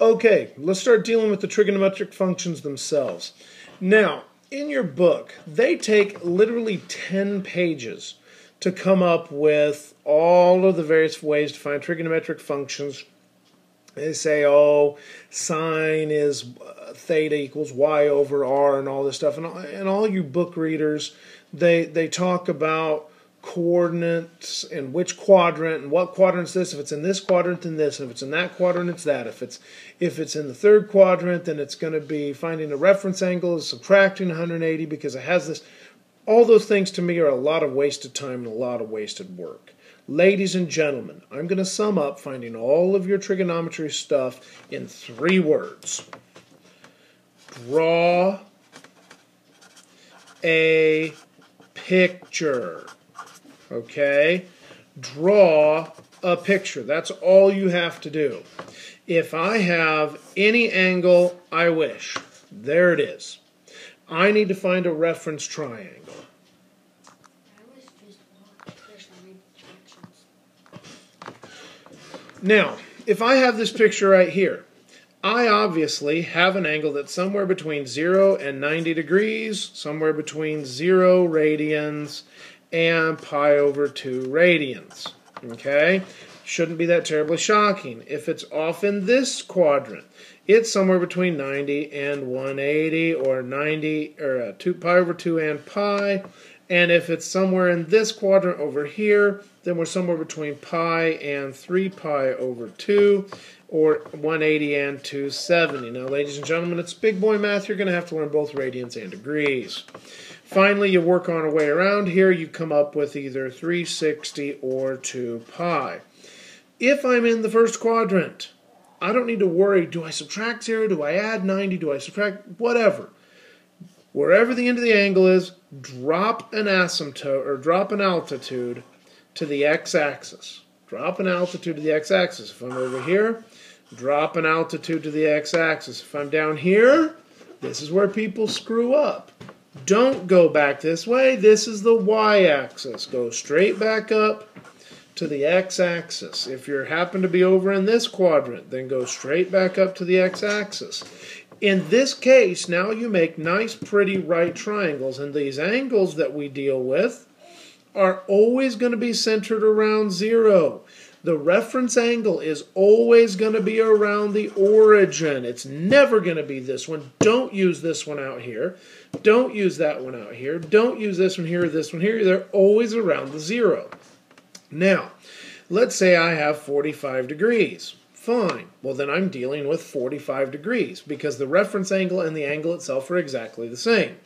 Okay, let's start dealing with the trigonometric functions themselves. Now, in your book, they take literally 10 pages to come up with all of the various ways to find trigonometric functions. They say, oh, sine is theta equals y over r and all this stuff. And all you book readers, they talk about coordinates and which quadrant and what quadrant's this. If it's in this quadrant, then this. And if it's in that quadrant, it's that. If it's in the third quadrant, then it's going to be finding a reference angle, subtracting 180 because it has this. All those things to me are a lot of wasted time and a lot of wasted work. Ladies and gentlemen, I'm going to sum up finding all of your trigonometry stuff in 3 words. Draw a picture. Okay? Draw a picture. That's all you have to do. If I have any angle I wish, there it is. I need to find a reference triangle. Now, if I have this picture right here, I obviously have an angle that's somewhere between 0 and 90 degrees, somewhere between 0 radians and pi over 2 radians. Okay? Shouldn't be that terribly shocking. If it's off in this quadrant, it's somewhere between 90 and 180, or 90 or 2 pi over 2 and pi. And if it's somewhere in this quadrant over here, then we're somewhere between pi and 3 pi over 2, or 180 and 270. Now, ladies and gentlemen, it's big boy math. You're going to have to learn both radians and degrees. Finally, you work on a way around here. You come up with either 360 or 2 pi. If I'm in the first quadrant, I don't need to worry, do I subtract 0? Do I add 90? Do I subtract whatever? Wherever the end of the angle is, drop an asymptote or drop an altitude to the x-axis. Drop an altitude to the x-axis. If I'm over here, drop an altitude to the x-axis. If I'm down here, this is where people screw up. Don't go back this way. This is the y-axis. Go straight back up to the x-axis. If you happen to be over in this quadrant, then go straight back up to the x-axis. In this case, now you make nice, pretty right triangles, and these angles that we deal with are always going to be centered around 0. The reference angle is always going to be around the origin. It's never going to be this one. Don't use this one out here. Don't use that one out here. Don't use this one here or this one here. They're always around the 0. Now, let's say I have 45 degrees. Fine. Well, then I'm dealing with 45 degrees because the reference angle and the angle itself are exactly the same.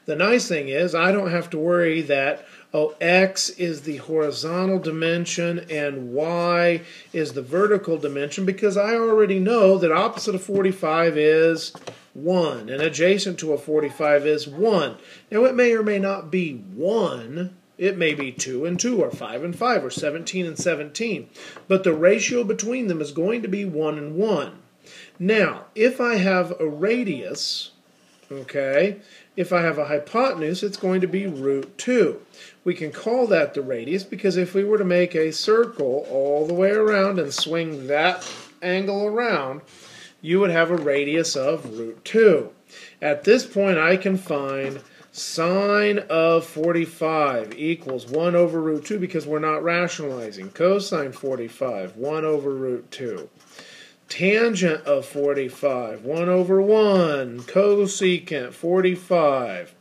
The nice thing is I don't have to worry that, oh, x is the horizontal dimension and y is the vertical dimension, because I already know that opposite of 45 is 1 and adjacent to a 45 is 1. Now, it may or may not be 1. It may be 2 and 2, or 5 and 5, or 17 and 17. But the ratio between them is going to be 1 and 1. Now, if I have a radius, okay, if I have a hypotenuse, it's going to be root 2. We can call that the radius because if we were to make a circle all the way around and swing that angle around, you would have a radius of root 2. At this point, I can find sine of 45 equals 1 over root 2 because we're not rationalizing. Cosine 45, 1 over root 2. Tangent of 45, 1 over 1. Cosecant 45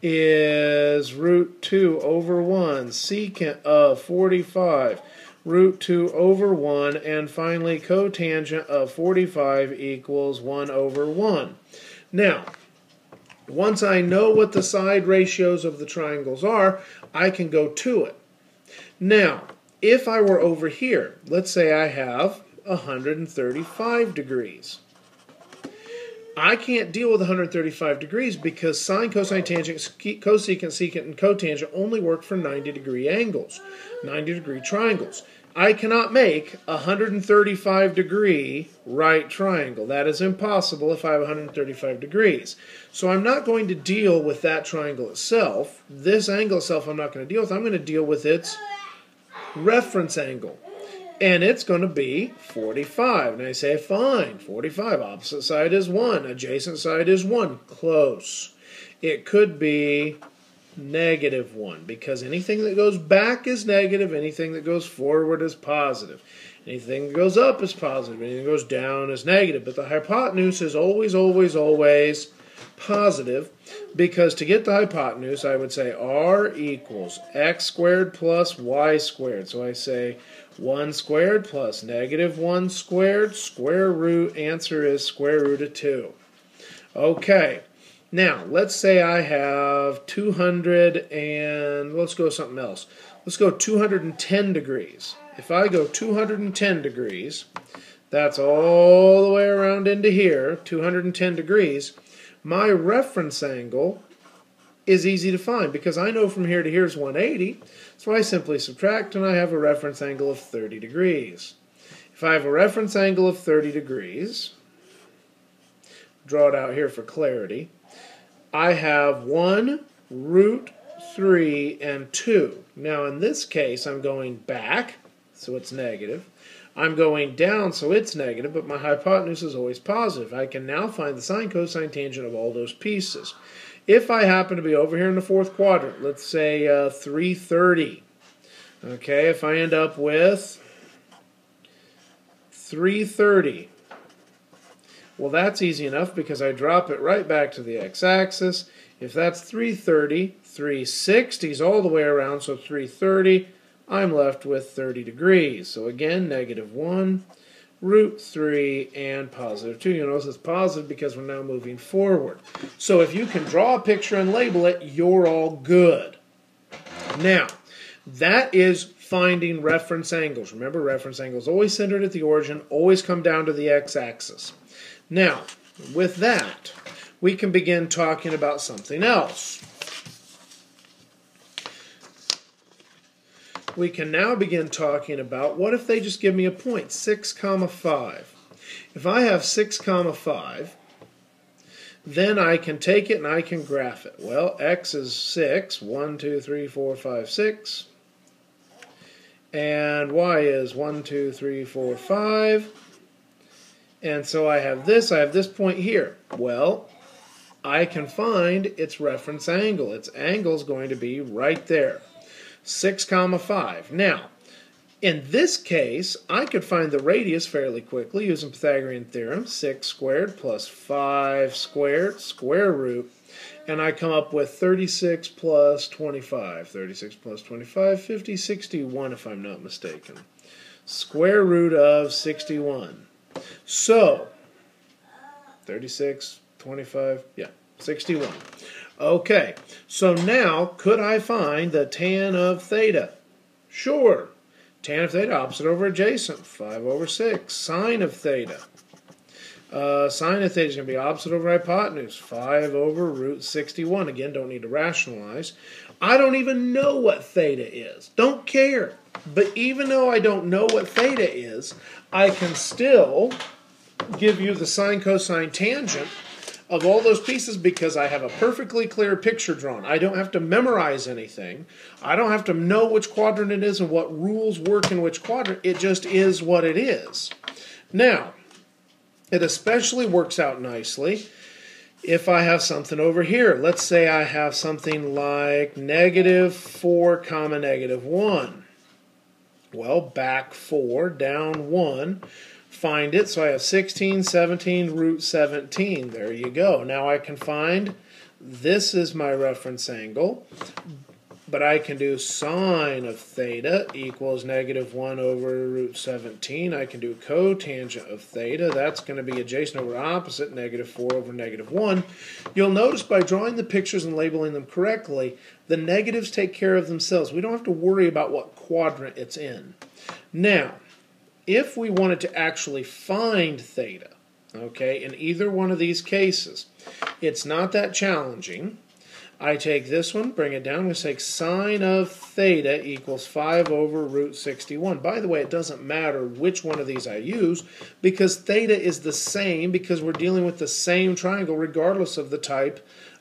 is root 2 over 1. Secant of 45, root 2 over 1. And finally, cotangent of 45 equals 1 over 1. Now, once I know what the side ratios of the triangles are, I can go to it. Now, if I were over here, let's say I have 135 degrees. I can't deal with 135 degrees because sine, cosine, tangent, cosecant, secant, and cotangent only work for 90-degree angles, 90-degree triangles. I cannot make a 135-degree right triangle. That is impossible if I have 135 degrees. So I'm not going to deal with that triangle itself. This angle itself I'm not going to deal with. I'm going to deal with its reference angle. And it's going to be 45. And I say, fine, 45. Opposite side is 1. Adjacent side is 1. Close. It could be -1 because anything that goes back is negative. Anything that goes forward is positive. Anything that goes up is positive. Anything that goes down is negative. But the hypotenuse is always, always, always positive, because to get the hypotenuse, I would say r equals x squared plus y squared. So I say 1 squared plus -1 squared, square root, answer is square root of 2. Okay, now let's say I have 200 and let's go something else. Let's go 210 degrees. If I go 210 degrees, that's all the way around into here, 210 degrees. My reference angle is easy to find because I know from here to here is 180. So I simply subtract and I have a reference angle of 30 degrees. If I have a reference angle of 30 degrees, draw it out here for clarity, I have 1 root 3 and 2. Now in this case I'm going back, so it's negative. I'm going down, so it's negative, but my hypotenuse is always positive. I can now find the sine, cosine, tangent of all those pieces. If I happen to be over here in the fourth quadrant, let's say 330. Okay, if I end up with 330, well, that's easy enough because I drop it right back to the x-axis. If that's 330, 360 is all the way around, so 330. I'm left with 30 degrees. So again, -1, root 3, and +2. You'll notice it's positive because we're now moving forward. So if you can draw a picture and label it, you're all good. Now, that is finding reference angles. Remember, reference angles always centered at the origin, always come down to the x-axis. Now, with that, we can begin talking about something else. We can now begin talking about what if they just give me a point, 6, 5. If I have 6, 5, then I can take it and I can graph it. Well, x is 6, 1, 2, 3, 4, 5, 6. And y is 1, 2, 3, 4, 5. And so I have this point here. Well, I can find its reference angle. Its angle is going to be right there. 6, 5. Now, in this case, I could find the radius fairly quickly using Pythagorean theorem. 6 squared plus 5 squared, square root, and I come up with 36 plus 25. 36 plus 25, 50, 61 if I'm not mistaken. Square root of 61. So, 36, 25, yeah, 61. Okay, so now, could I find the tan of theta? Sure. Tan of theta, opposite over adjacent, 5 over 6. Sine of theta. Sine of theta is going to be opposite over hypotenuse, 5 over root 61. Again, don't need to rationalize. I don't even know what theta is. Don't care. But even though I don't know what theta is, I can still give you the sine, cosine, tangent of all those pieces because I have a perfectly clear picture drawn. I don't have to memorize anything. I don't have to know which quadrant it is and what rules work in which quadrant. It just is what it is. Now, it especially works out nicely if I have something over here. Let's say I have something like -4, -1. Well, back 4, down 1. Find it, so I have 16, 17, root 17. There you go. Now I can find, this is my reference angle, but I can do sine of theta equals -1 over root 17. I can do cotangent of theta. That's going to be adjacent over opposite, -4 over -1. You'll notice by drawing the pictures and labeling them correctly, the negatives take care of themselves. We don't have to worry about what quadrant it's in. Now, if we wanted to actually find theta, okay, in either one of these cases, it's not that challenging. I take this one, bring it down, we take sine of theta equals 5 over root 61. By the way, it doesn't matter which one of these I use because theta is the same because we're dealing with the same triangle regardless of the type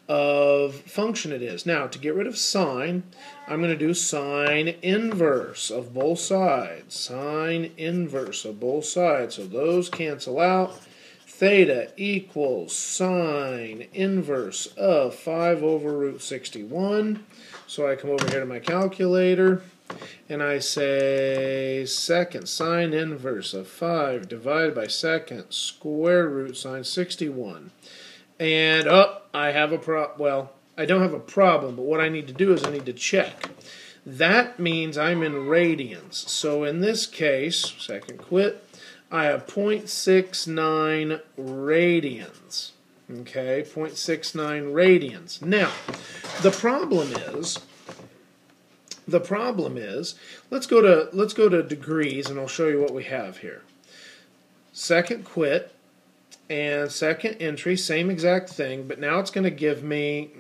of function it is. Now, to get rid of sine, I'm going to do sine inverse of both sides. Sine inverse of both sides. So those cancel out. Theta equals sine inverse of 5 over root 61. So I come over here to my calculator, and I say second sine inverse of 5 divided by second square root sine 61. And I have a well, I don't have a problem, but what I need to do is I need to check. That means I'm in radians. So in this case, second quit, I have 0.69 radians. Okay, 0.69 radians. Now, the problem is, let's go to degrees, and I'll show you what we have here. Second quit and second entry, same exact thing, but now it's going to give me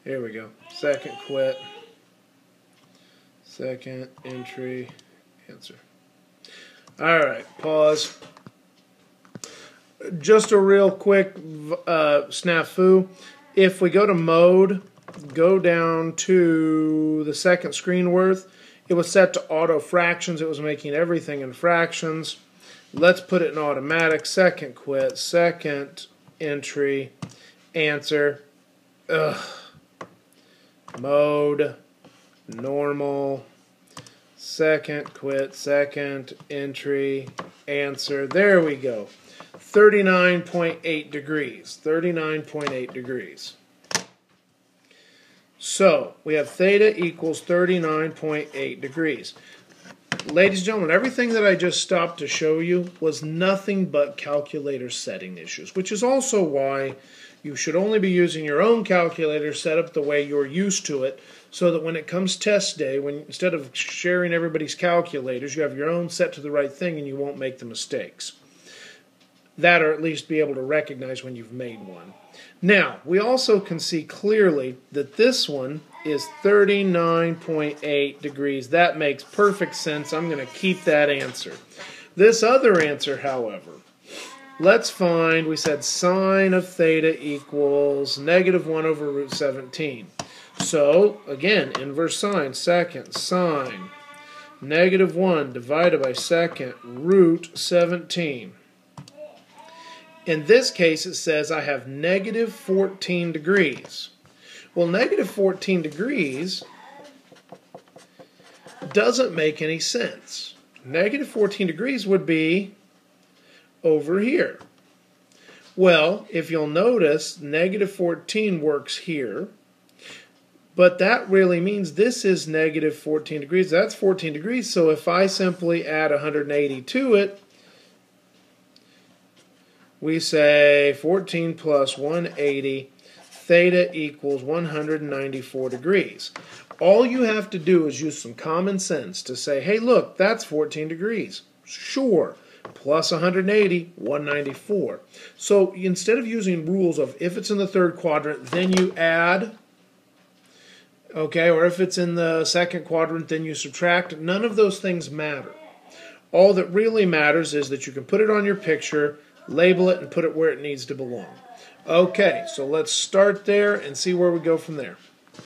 here we go. Second quit, second entry, answer. All right, pause. Just a real quick snafu. If we go to mode, go down to the second screen worth, it was set to auto fractions. It was making everything in fractions. Let's put it in automatic. Second quit, second entry, answer. Mode, normal, second quit, second entry, answer. There we go. 39.8 degrees. 39.8 degrees. So we have theta equals 39.8 degrees. Ladies and gentlemen, everything that I just stopped to show you was nothing but calculator setting issues, which is also why you should only be using your own calculator set up the way you're used to it, so that when it comes test day, instead of sharing everybody's calculators, you have your own set to the right thing and you won't make the mistakes. That, or at least be able to recognize when you've made one. Now, we also can see clearly that this one is 39.8 degrees. That makes perfect sense. I'm going to keep that answer. This other answer, however, let's find, we said sine of theta equals negative 1 over root 17. So, again, inverse sine, second sine, negative 1 divided by second root 17. In this case, it says I have negative 14 degrees. Well, negative 14 degrees doesn't make any sense. Negative 14 degrees would be over here. Well, if you'll notice, negative 14 works here, but that really means this is negative 14 degrees. That's 14 degrees, so if I simply add 180 to it, we say 14 plus 180, theta equals 194 degrees. All you have to do is use some common sense to say, hey, look, that's 14 degrees. Sure. Plus 180, 194. So instead of using rules of if it's in the third quadrant, then you add, okay, or if it's in the second quadrant, then you subtract, none of those things matter. All that really matters is that you can put it on your picture, label it, and put it where it needs to belong. Okay, so let's start there and see where we go from there.